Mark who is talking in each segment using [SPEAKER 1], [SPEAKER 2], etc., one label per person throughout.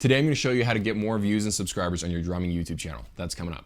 [SPEAKER 1] Today I'm going to show you how to get more views and subscribers on your drumming YouTube channel. That's coming up.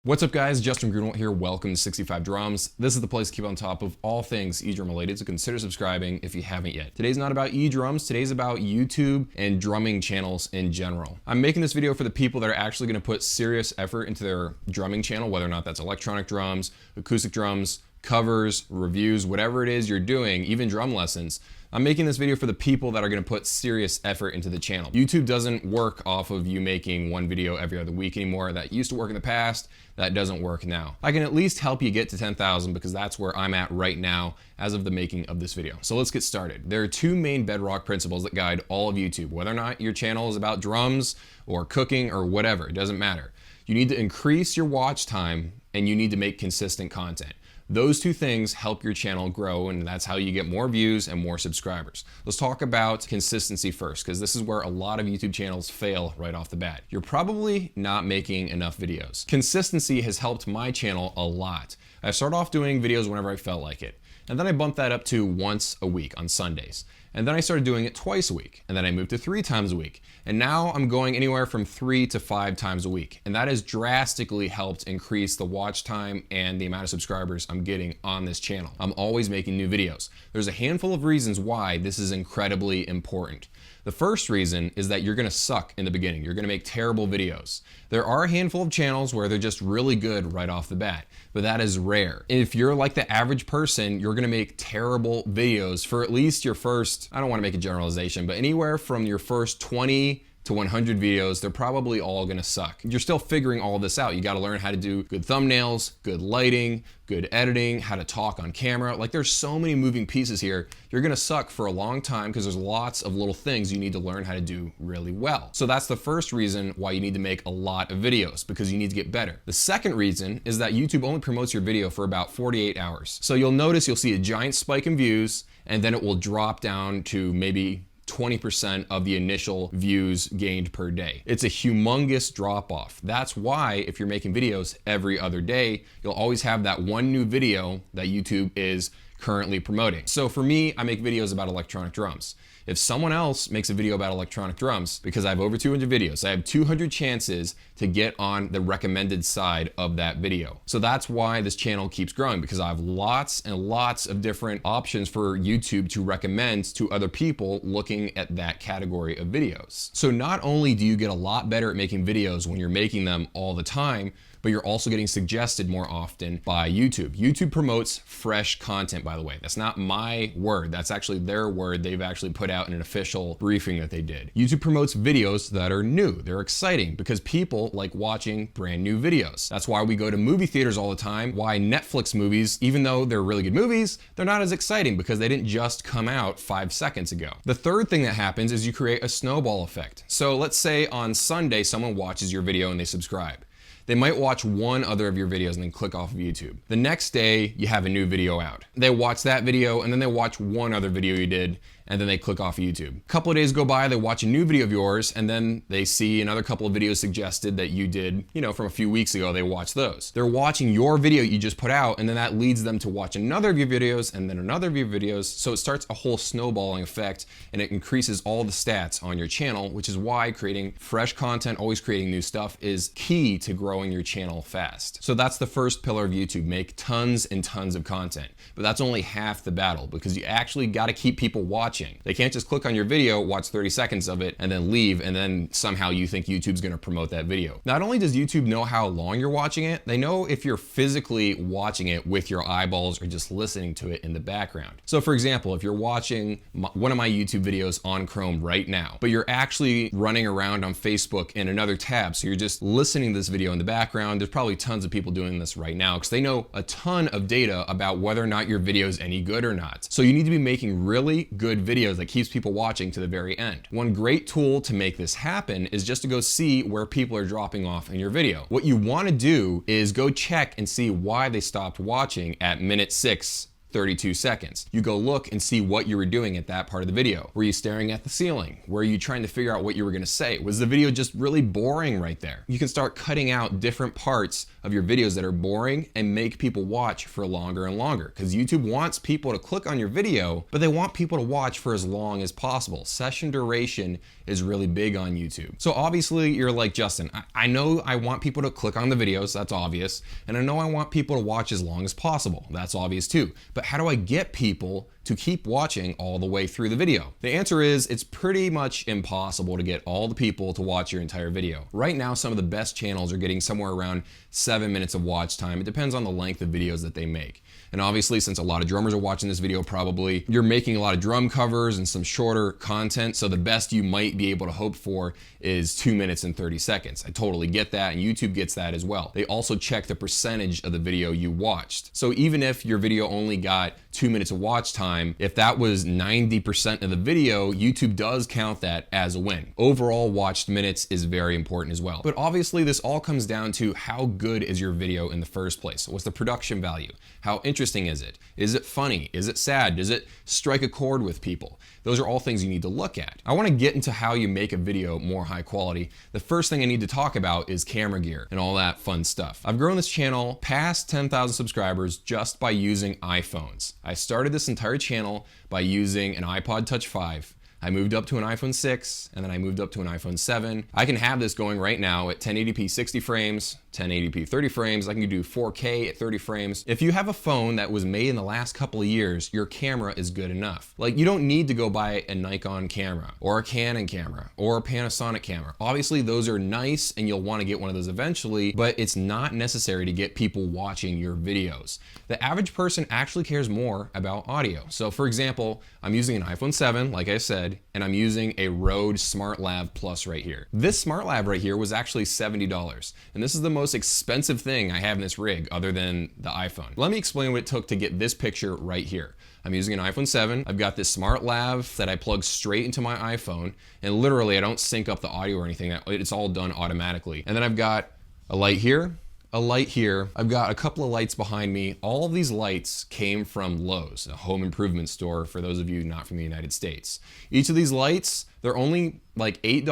[SPEAKER 1] What's up guys, Justin Greenwald here. Welcome to 65 Drums. This is the place to keep on top of all things eDrum related, so consider subscribing if you haven't yet. Today's not about eDrums, today's about YouTube and drumming channels in general. I'm making this video for the people that are actually going to put serious effort into their drumming channel, whether or not that's electronic drums, acoustic drums, covers, reviews, whatever it is you're doing, even drum lessons. I'm making this video for the people that are going to put serious effort into the channel. YouTube doesn't work off of you making one video every other week anymore. That used to work in the past. That doesn't work now. I can at least help you get to 10,000 because that's where I'm at right now as of the making of this video. So let's get started. There are two main bedrock principles that guide all of YouTube, whether or not your channel is about drums or cooking or whatever, it doesn't matter. You need to increase your watch time and you need to make consistent content. Those two things help your channel grow, and that's how you get more views and more subscribers. Let's talk about consistency first, because this is where a lot of YouTube channels fail right off the bat. You're probably not making enough videos. Consistency has helped my channel a lot. I started off doing videos whenever I felt like it, and then I bumped that up to once a week on Sundays. And then I started doing it twice a week, and then I moved to 3 times a week. And now I'm going anywhere from 3 to 5 times a week. And that has drastically helped increase the watch time and the amount of subscribers I'm getting on this channel. I'm always making new videos. There's a handful of reasons why this is incredibly important. The first reason is that you're gonna suck in the beginning. You're gonna make terrible videos. There are a handful of channels where they're just really good right off the bat, but that is rare. If you're like the average person, you're gonna make terrible videos for at least your first, I don't wanna make a generalization, but anywhere from your first 20 to 100 videos, they're probably all gonna suck. You're still figuring all this out. You gotta learn how to do good thumbnails, good lighting, good editing, how to talk on camera. Like there's so many moving pieces here. You're gonna suck for a long time because there's lots of little things you need to learn how to do really well. So that's the first reason why you need to make a lot of videos, because you need to get better. The second reason is that YouTube only promotes your video for about 48 hours. So you'll notice you'll see a giant spike in views and then it will drop down to maybe 20% of the initial views gained per day. It's a humongous drop off. That's why if you're making videos every other day, you'll always have that one new video that YouTube is currently promoting. So for me, I make videos about electronic drums. If someone else makes a video about electronic drums, because I have over 200 videos, I have 200 chances to get on the recommended side of that video. So that's why this channel keeps growing, because I have lots and lots of different options for YouTube to recommend to other people looking at that category of videos. So not only do you get a lot better at making videos when you're making them all the time, but you're also getting suggested more often by YouTube. YouTube promotes fresh content, by the way. That's not my word. That's actually their word. They've actually put out in an official briefing that they did. YouTube promotes videos that are new. They're exciting because people like watching brand new videos. That's why we go to movie theaters all the time. Why Netflix movies, even though they're really good movies, they're not as exciting because they didn't just come out 5 seconds ago. The third thing that happens is you create a snowball effect. So let's say on Sunday, someone watches your video and they subscribe. They might watch one other of your videos and then click off of YouTube. The next day, you have a new video out. They watch that video and then they watch one other video you did and then they click off YouTube. A couple of days go by, they watch a new video of yours and then they see another couple of videos suggested that you did, from a few weeks ago, they watch those. They're watching your video you just put out and then that leads them to watch another of your videos and then another of your videos. So it starts a whole snowballing effect and it increases all the stats on your channel, which is why creating fresh content, always creating new stuff is key to growing your channel fast. So that's the first pillar of YouTube, make tons and tons of content. But that's only half the battle because you actually gotta keep people watching. They can't just click on your video, watch 30 seconds of it, and then leave, and then somehow you think YouTube's gonna promote that video. Not only does YouTube know how long you're watching it, they know if you're physically watching it with your eyeballs or just listening to it in the background. So for example, if you're watching one of my YouTube videos on Chrome right now, but you're actually running around on Facebook in another tab, so you're just listening to this video in the background, there's probably tons of people doing this right now because they know a ton of data about whether or not your video is any good or not. So you need to be making really good videos that keeps people watching to the very end. One great tool to make this happen is just to go see where people are dropping off in your video. What you want to do is go check and see why they stopped watching at minute 6, 32 seconds. You go look and see what you were doing at that part of the video. Were you staring at the ceiling? Were you trying to figure out what you were gonna say? Was the video just really boring right there? You can start cutting out different parts of your videos that are boring and make people watch for longer and longer, because YouTube wants people to click on your video, but they want people to watch for as long as possible. Session duration is really big on YouTube. So obviously you're like, Justin, I know I want people to click on the videos, that's obvious, and I know I want people to watch as long as possible, that's obvious too. But how do I get people to keep watching all the way through the video? The answer is it's pretty much impossible to get all the people to watch your entire video. Right now, some of the best channels are getting somewhere around 7 minutes of watch time. It depends on the length of videos that they make. And obviously, since a lot of drummers are watching this video, probably you're making a lot of drum covers and some shorter content, so the best you might be able to hope for is 2 minutes and 30 seconds. I totally get that, and YouTube gets that as well. They also check the percentage of the video you watched. So even if your video only got 2 minutes of watch time, if that was 90% of the video, YouTube does count that as a win. Overall watched minutes is very important as well. But obviously this all comes down to how good is your video in the first place? What's the production value? How interesting is it? Is it funny? Is it sad? Does it strike a chord with people? Those are all things you need to look at. I want to get into how you make a video more high quality. The first thing I need to talk about is camera gear and all that fun stuff. I've grown this channel past 10,000 subscribers just by using iPhones. I started this entire channel by using an iPod Touch 5. I moved up to an iPhone 6, and then I moved up to an iPhone 7. I can have this going right now at 1080p 60 frames, 1080p 30 frames. I can do 4K at 30 frames. If you have a phone that was made in the last couple of years, your camera is good enough. Like, you don't need to go buy a Nikon camera or a Canon camera or a Panasonic camera. Obviously, those are nice and you'll want to get one of those eventually, but it's not necessary to get people watching your videos. The average person actually cares more about audio. So for example, I'm using an iPhone 7, like I said, and I'm using a Rode SmartLav Plus right here. This SmartLav right here was actually $70, and this is the most expensive thing I have in this rig other than the iPhone. Let me explain what it took to get this picture right here. I'm using an iPhone 7. I've got this SmartLav that I plug straight into my iPhone, and literally I don't sync up the audio or anything. It's all done automatically. And then I've got a light here, a light here. I've got a couple of lights behind me. All of these lights came from Lowe's, a home improvement store for those of you not from the United States. Each of these lights, they're only like $8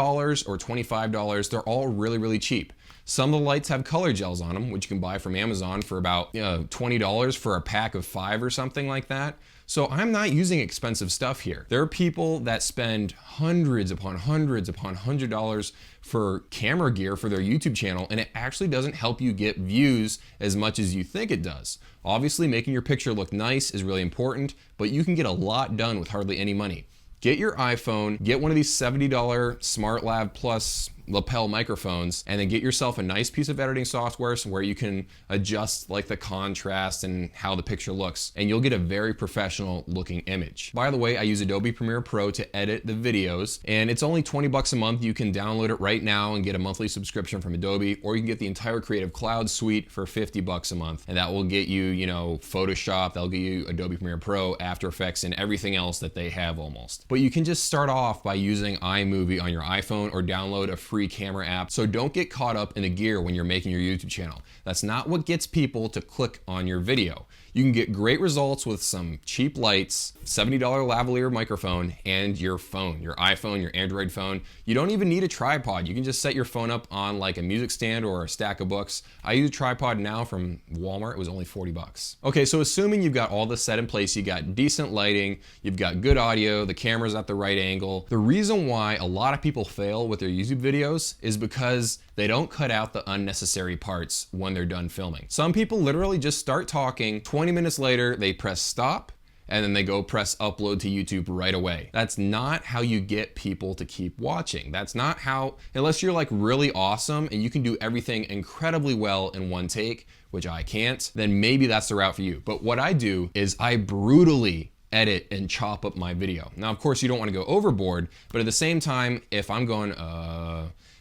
[SPEAKER 1] or $25. They're all really, really cheap. Some of the lights have color gels on them, which you can buy from Amazon for about $20 for a pack of 5 or something like that. So I'm not using expensive stuff here. There are people that spend hundreds upon $100 for camera gear for their YouTube channel, and it actually doesn't help you get views as much as you think it does. Obviously, making your picture look nice is really important, but you can get a lot done with hardly any money. Get your iPhone, get one of these $70 SmartLav Plus lapel microphones, and then get yourself a nice piece of editing software where you can adjust like the contrast and how the picture looks, and you'll get a very professional looking image. By the way, I use Adobe Premiere Pro to edit the videos, and it's only 20 bucks a month. You can download it right now and get a monthly subscription from Adobe, or you can get the entire Creative Cloud suite for 50 bucks a month, and that will get you, Photoshop, that'll get you Adobe Premiere Pro, After Effects, and everything else that they have almost. But you can just start off by using iMovie on your iPhone or download a free camera app. So don't get caught up in the gear when you're making your YouTube channel. That's not what gets people to click on your video. You can get great results with some cheap lights, $70 lavalier microphone, and your phone, your iPhone, your Android phone. You don't even need a tripod. You can just set your phone up on like a music stand or a stack of books. I use a tripod now from Walmart. It was only 40 bucks. Okay, so assuming you've got all this set in place, you got decent lighting, you've got good audio, the camera's at the right angle. The reason why a lot of people fail with their YouTube videos is because they don't cut out the unnecessary parts when they're done filming. Some people literally just start talking, 20 minutes later, they press stop, and then they go press upload to YouTube right away. That's not how you get people to keep watching. That's not how, unless you're like really awesome and you can do everything incredibly well in one take, which I can't, then maybe that's the route for you. But what I do is I brutally edit and chop up my video. Now, of course, you don't want to go overboard, but at the same time, if I'm going,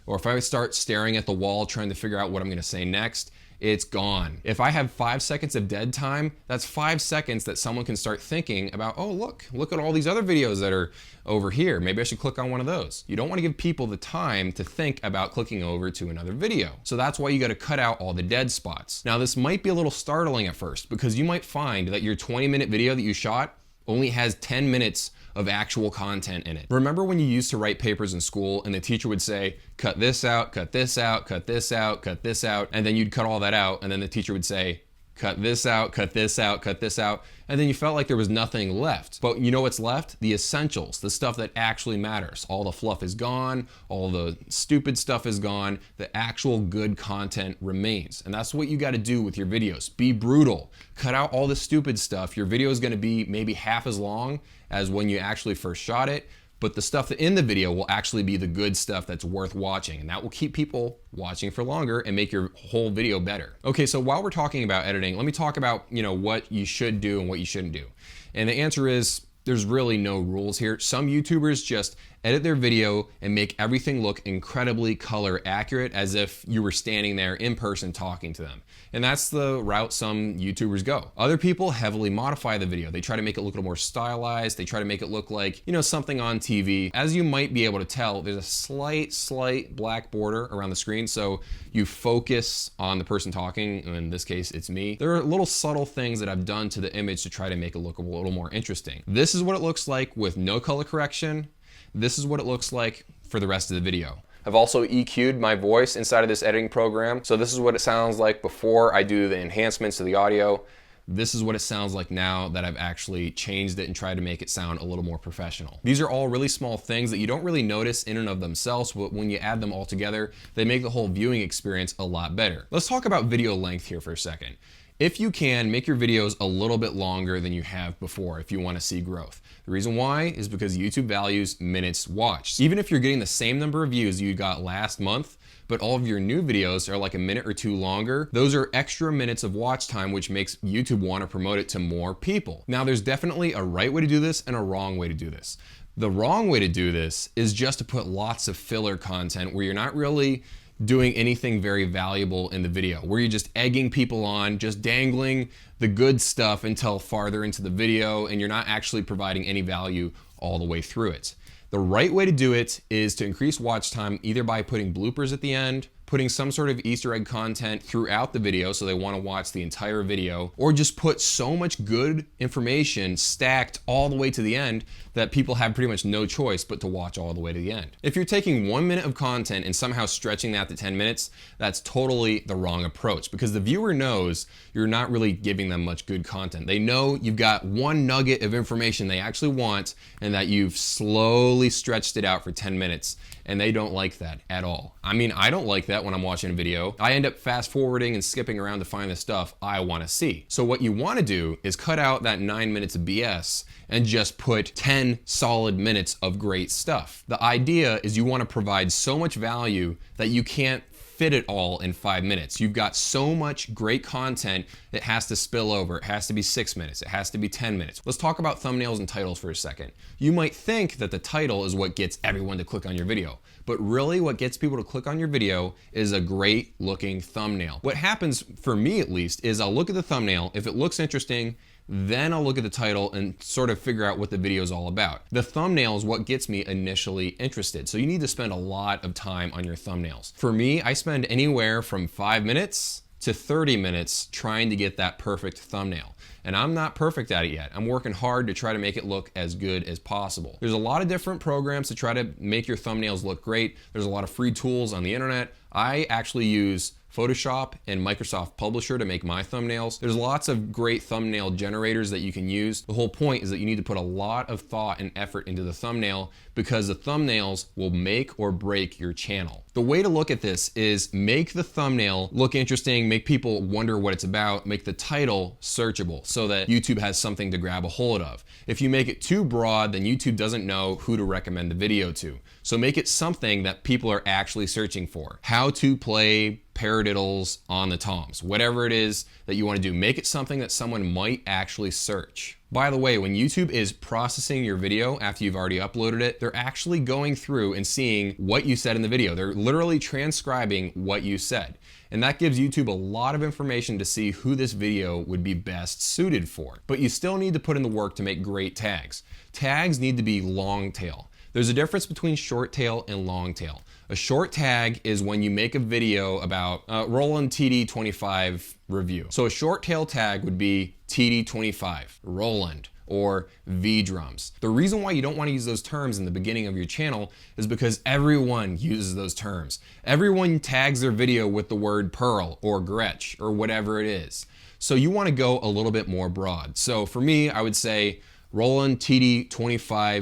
[SPEAKER 1] or if I start staring at the wall trying to figure out what I'm gonna say next, it's gone. If I have 5 seconds of dead time, that's 5 seconds that someone can start thinking about, oh, look at all these other videos that are over here. Maybe I should click on one of those. You don't want to give people the time to think about clicking over to another video. So that's why you got to cut out all the dead spots. Now, this might be a little startling at first because you might find that your 20-minute video that you shot only has 10 minutes of actual content in it. Remember when you used to write papers in school and the teacher would say, cut this out, cut this out, cut this out, cut this out, and then you'd cut all that out, and then the teacher would say, cut this out, cut this out, cut this out, and then you felt like there was nothing left. But you know what's left? The essentials, the stuff that actually matters. All the fluff is gone, all the stupid stuff is gone, the actual good content remains. And that's what you gotta do with your videos. Be brutal. Cut out all the stupid stuff. Your video is gonna be maybe half as long as when you actually first shot it, but the stuff in the video will actually be the good stuff that's worth watching, and that will keep people watching for longer and make your whole video better. Okay, so while we're talking about editing, let me talk about, what you should do and what you shouldn't do. And the answer is, there's really no rules here. Some YouTubers just edit their video and make everything look incredibly color accurate as if you were standing there in person talking to them. And that's the route some YouTubers go. Other people heavily modify the video. They try to make it look a little more stylized. They try to make it look like, something on TV. As you might be able to tell, there's a slight black border around the screen. So you focus on the person talking. In this case, it's me. There are little subtle things that I've done to the image to try to make it look a little more interesting. This is what it looks like with no color correction. This is what it looks like for the rest of the video. I've also EQ'd my voice inside of this editing program. So this is what it sounds like before I do the enhancements to the audio. This is what it sounds like now that I've actually changed it and tried to make it sound a little more professional. These are all really small things that you don't really notice in and of themselves, but when you add them all together, they make the whole viewing experience a lot better. Let's talk about video length here for a second. If you can, make your videos a little bit longer than you have before if you want to see growth. The reason why is because YouTube values minutes watched. Even if you're getting the same number of views you got last month, but all of your new videos are like a minute or two longer, those are extra minutes of watch time, which makes YouTube want to promote it to more people. Now, there's definitely a right way to do this and a wrong way to do this. The wrong way to do this is just to put lots of filler content where you're not really doing anything very valuable in the video, where you're just egging people on, just dangling the good stuff until farther into the video, and you're not actually providing any value all the way through it. The right way to do it is to increase watch time either by putting bloopers at the end, putting some sort of Easter egg content throughout the video so they want to watch the entire video, or just put so much good information stacked all the way to the end that people have pretty much no choice but to watch all the way to the end. If you're taking 1 minute of content and somehow stretching that to 10 minutes, that's totally the wrong approach because the viewer knows you're not really giving them much good content. They know you've got one nugget of information they actually want and that you've slowly stretched it out for 10 minutes, and they don't like that at all. I mean, I don't like that when I'm watching a video. I end up fast forwarding and skipping around to find the stuff I want to see. So what you want to do is cut out that 9 minutes of BS and just put 10 solid minutes of great stuff. The idea is you want to provide so much value that you can't fit it all in 5 minutes. You've got so much great content that has to spill over. It has to be 6 minutes. It has to be 10 minutes. Let's talk about thumbnails and titles for a second. You might think that the title is what gets everyone to click on your video, but really what gets people to click on your video is a great looking thumbnail. What happens, for me at least, is I'll look at the thumbnail. If it looks interesting, then I'll look at the title and sort of figure out what the video is all about. The thumbnail is what gets me initially interested. So you need to spend a lot of time on your thumbnails. For me, I spend anywhere from 5 minutes to 30 minutes trying to get that perfect thumbnail. And I'm not perfect at it yet. I'm working hard to try to make it look as good as possible. There's a lot of different programs to try to make your thumbnails look great. There's a lot of free tools on the internet. I actually use Photoshop and Microsoft Publisher to make my thumbnails. There's lots of great thumbnail generators that you can use. The whole point is that you need to put a lot of thought and effort into the thumbnail because the thumbnails will make or break your channel. The way to look at this is make the thumbnail look interesting, make people wonder what it's about, make the title searchable so that YouTube has something to grab a hold of. If you make it too broad, then YouTube doesn't know who to recommend the video to. So make it something that people are actually searching for. How to play paradiddles on the toms. Whatever it is that you want to do, make it something that someone might actually search. By the way, when YouTube is processing your video after you've already uploaded it, they're actually going through and seeing what you said in the video. They're literally transcribing what you said. And that gives YouTube a lot of information to see who this video would be best suited for. But you still need to put in the work to make great tags. Tags need to be long tail. There's a difference between short tail and long tail. A short tag is when you make a video about Roland TD25 review. So a short tail tag would be TD25, Roland, or V-drums. The reason why you don't want to use those terms in the beginning of your channel is because everyone uses those terms. Everyone tags their video with the word Pearl or Gretsch or whatever it is. So you want to go a little bit more broad. So for me, I would say Roland TD25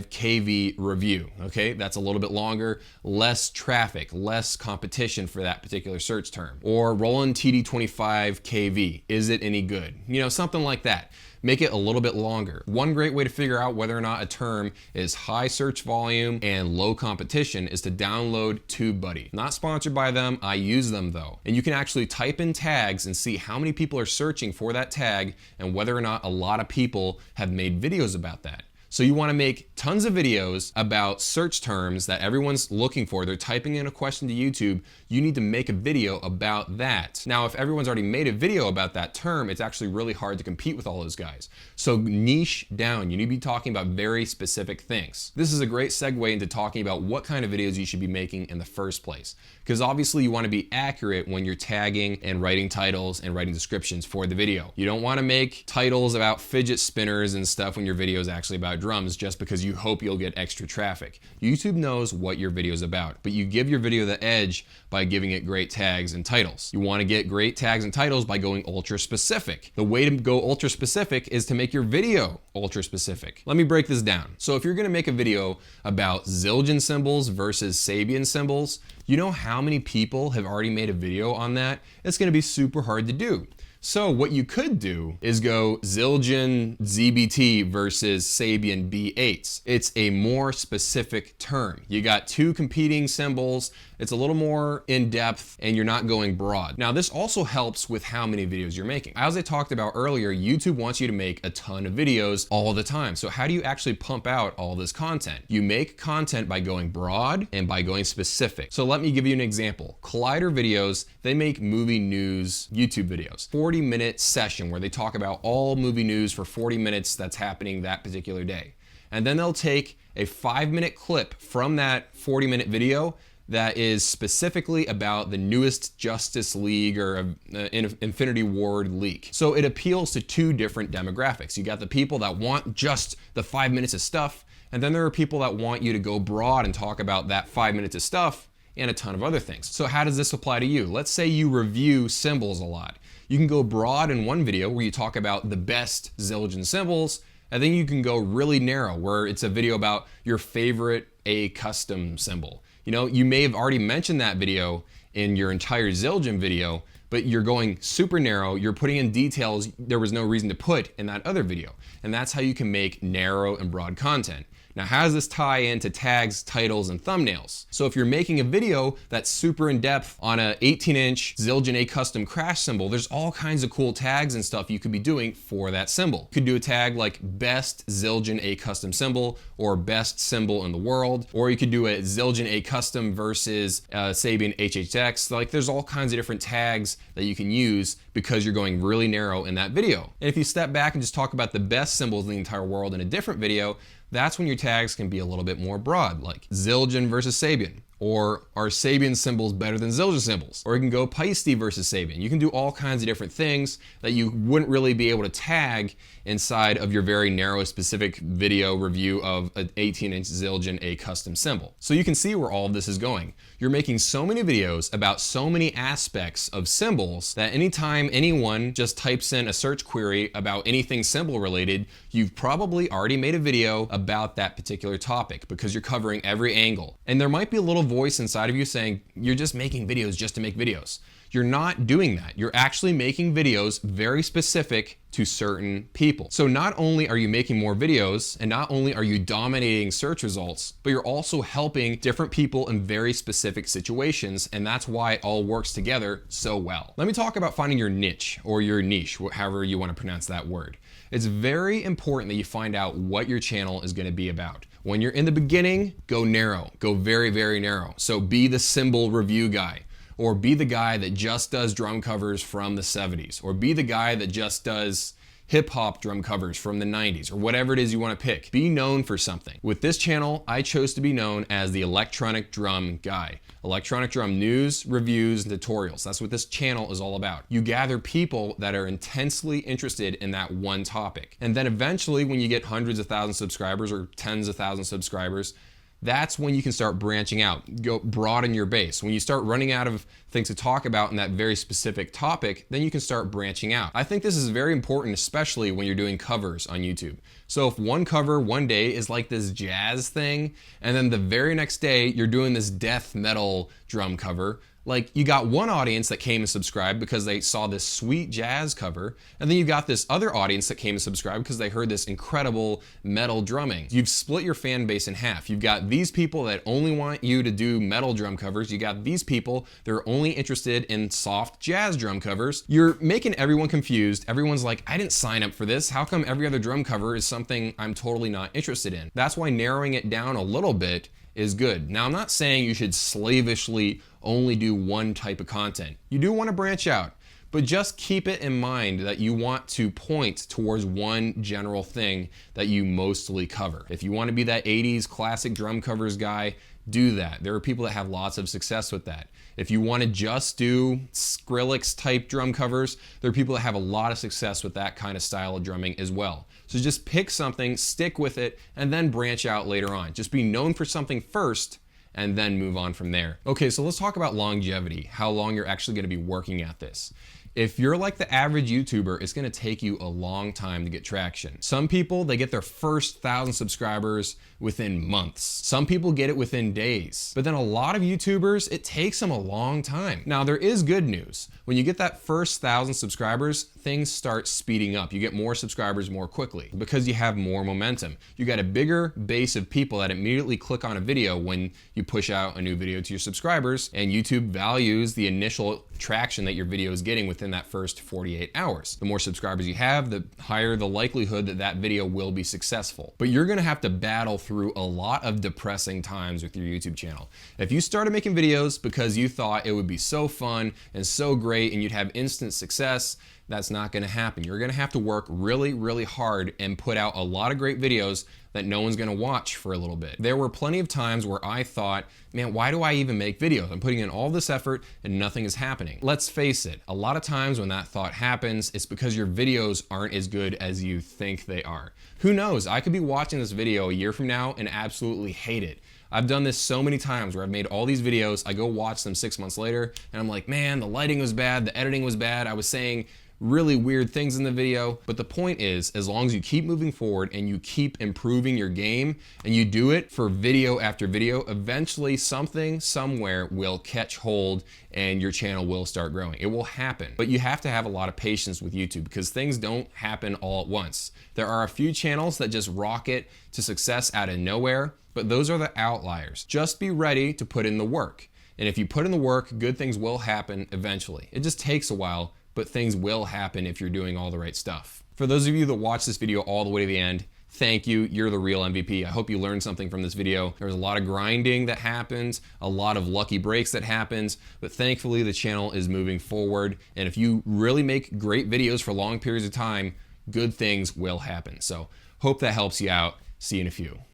[SPEAKER 1] KV review, okay? That's a little bit longer, less traffic, less competition for that particular search term. Or Roland TD25 KV, is it any good? You know, something like that. Make it a little bit longer. One great way to figure out whether or not a term is high search volume and low competition is to download TubeBuddy. Not sponsored by them, I use them though. And you can actually type in tags and see how many people are searching for that tag and whether or not a lot of people have made videos about that. So you want to make tons of videos about search terms that everyone's looking for. They're typing in a question to YouTube. You need to make a video about that. Now, if everyone's already made a video about that term, it's actually really hard to compete with all those guys. So niche down. You need to be talking about very specific things. This is a great segue into talking about what kind of videos you should be making in the first place. Because obviously you want to be accurate when you're tagging and writing titles and writing descriptions for the video. You don't want to make titles about fidget spinners and stuff when your video is actually about drums just because you hope you'll get extra traffic. YouTube knows what your video is about, but you give your video the edge by giving it great tags and titles. You want to get great tags and titles by going ultra specific. The way to go ultra specific is to make your video ultra specific. Let me break this down. So if you're going to make a video about Zildjian cymbals versus Sabian cymbals, you know how many people have already made a video on that? It's going to be super hard to do. So what you could do is go Zildjian ZBT versus Sabian B8s. It's a more specific term. You got two competing cymbals. It's a little more in depth and you're not going broad. Now this also helps with how many videos you're making. As I talked about earlier, YouTube wants you to make a ton of videos all the time. So how do you actually pump out all this content? You make content by going broad and by going specific. So let me give you an example. Collider videos, they make movie news YouTube videos. 40-minute session where they talk about all movie news for 40 minutes that's happening that particular day. And then they'll take a 5-minute clip from that 40-minute video that is specifically about the newest Justice League or Infinity Ward leak. So it appeals to two different demographics. You got the people that want just the 5 minutes of stuff, and then there are people that want you to go broad and talk about that 5 minutes of stuff and a ton of other things. So how does this apply to you? Let's say you review cymbals a lot. You can go broad in one video where you talk about the best Zildjian cymbals, and then you can go really narrow where it's a video about your favorite custom cymbal. You know, you may have already mentioned that video in your entire Zildjian video, but you're going super narrow, you're putting in details there was no reason to put in that other video. And that's how you can make narrow and broad content. Now, how does this tie into tags, titles, and thumbnails? So if you're making a video that's super in depth on a 18-inch Zildjian A custom crash cymbal, there's all kinds of cool tags and stuff you could be doing for that cymbal. You could do a tag like best Zildjian A custom cymbal or best cymbal in the world, or you could do a Zildjian A custom versus Sabian HHX. Like there's all kinds of different tags that you can use because you're going really narrow in that video. And if you step back and just talk about the best cymbals in the entire world in a different video, that's when your tags can be a little bit more broad, like Zildjian versus Sabian, or are Sabian cymbals better than Zildjian cymbals? Or you can go Paiste versus Sabian. You can do all kinds of different things that you wouldn't really be able to tag inside of your very narrow specific video review of an 18-inch Zildjian A custom cymbal. So you can see where all of this is going. You're making so many videos about so many aspects of cymbals that anytime anyone just types in a search query about anything cymbal related, you've probably already made a video about that particular topic because you're covering every angle. And there might be a little voice inside of you saying, you're just making videos just to make videos. You're not doing that. You're actually making videos very specific to certain people. So not only are you making more videos and not only are you dominating search results, but you're also helping different people in very specific situations, and that's why it all works together so well. Let me talk about finding your niche or your niche, however you want to pronounce that word. It's very important that you find out what your channel is going to be about. When you're in the beginning, go narrow, go very, very narrow. So be the cymbal review guy, or be the guy that just does drum covers from the 70s, or be the guy that just does hip hop drum covers from the 90s, or whatever it is you want to pick. Be known for something. With this channel, I chose to be known as the electronic drum guy. Electronic drum news, reviews, and tutorials. That's what this channel is all about. You gather people that are intensely interested in that one topic. And then eventually, when you get hundreds of thousands of subscribers or tens of thousands of subscribers, that's when you can start branching out, go broaden your base. When you start running out of things to talk about in that very specific topic, then you can start branching out. I think this is very important, especially when you're doing covers on YouTube. So if one cover one day is like this jazz thing, and then the very next day you're doing this death metal drum cover, like you got one audience that came and subscribed because they saw this sweet jazz cover, and then you got this other audience that came and subscribed because they heard this incredible metal drumming. You've split your fan base in half. You've got these people that only want you to do metal drum covers. You got these people that are only interested in soft jazz drum covers. You're making everyone confused. Everyone's like, I didn't sign up for this. How come every other drum cover is something I'm totally not interested in? That's why narrowing it down a little bit is good. Now, I'm not saying you should slavishly only do one type of content. You do want to branch out, but just keep it in mind that you want to point towards one general thing that you mostly cover. If you want to be that 80s classic drum covers guy, do that. There are people that have lots of success with that. If you want to just do Skrillex type drum covers, there are people that have a lot of success with that kind of style of drumming as well. So just pick something, stick with it, and then branch out later on. Just be known for something first, and then move on from there. Okay, so let's talk about longevity, how long you're actually going to be working at this. If you're like the average YouTuber, it's gonna take you a long time to get traction. Some people, they get their first 1,000 subscribers within months. Some people get it within days. But then a lot of YouTubers, it takes them a long time. Now, there is good news. When you get that first 1,000 subscribers, things start speeding up. You get more subscribers more quickly because you have more momentum. You got a bigger base of people that immediately click on a video when you push out a new video to your subscribers, and YouTube values the initial traction that your video is getting within that first 48 hours. The more subscribers you have, the higher the likelihood that that video will be successful. But you're gonna have to battle through a lot of depressing times with your YouTube channel. If you started making videos because you thought it would be so fun and so great and you'd have instant success, that's not gonna happen. You're gonna have to work really, really hard and put out a lot of great videos that no one's gonna watch for a little bit. There were plenty of times where I thought, man, why do I even make videos? I'm putting in all this effort and nothing is happening. Let's face it, a lot of times when that thought happens, it's because your videos aren't as good as you think they are. Who knows? I could be watching this video a year from now and absolutely hate it. I've done this so many times where I've made all these videos, I go watch them 6 months later, and I'm like, man, the lighting was bad, the editing was bad, I was saying really weird things in the video. But the point is, as long as you keep moving forward and you keep improving your game and you do it for video after video, eventually something somewhere will catch hold and your channel will start growing. It will happen. But you have to have a lot of patience with YouTube because things don't happen all at once. There are a few channels that just rocket to success out of nowhere, but those are the outliers. Just be ready to put in the work. And if you put in the work, good things will happen eventually. It just takes a while, but things will happen if you're doing all the right stuff. For those of you that watch this video all the way to the end, thank you, you're the real MVP. I hope you learned something from this video. There's a lot of grinding that happens, a lot of lucky breaks that happens, but thankfully the channel is moving forward. And if you really make great videos for long periods of time, good things will happen. So hope that helps you out. See you in a few.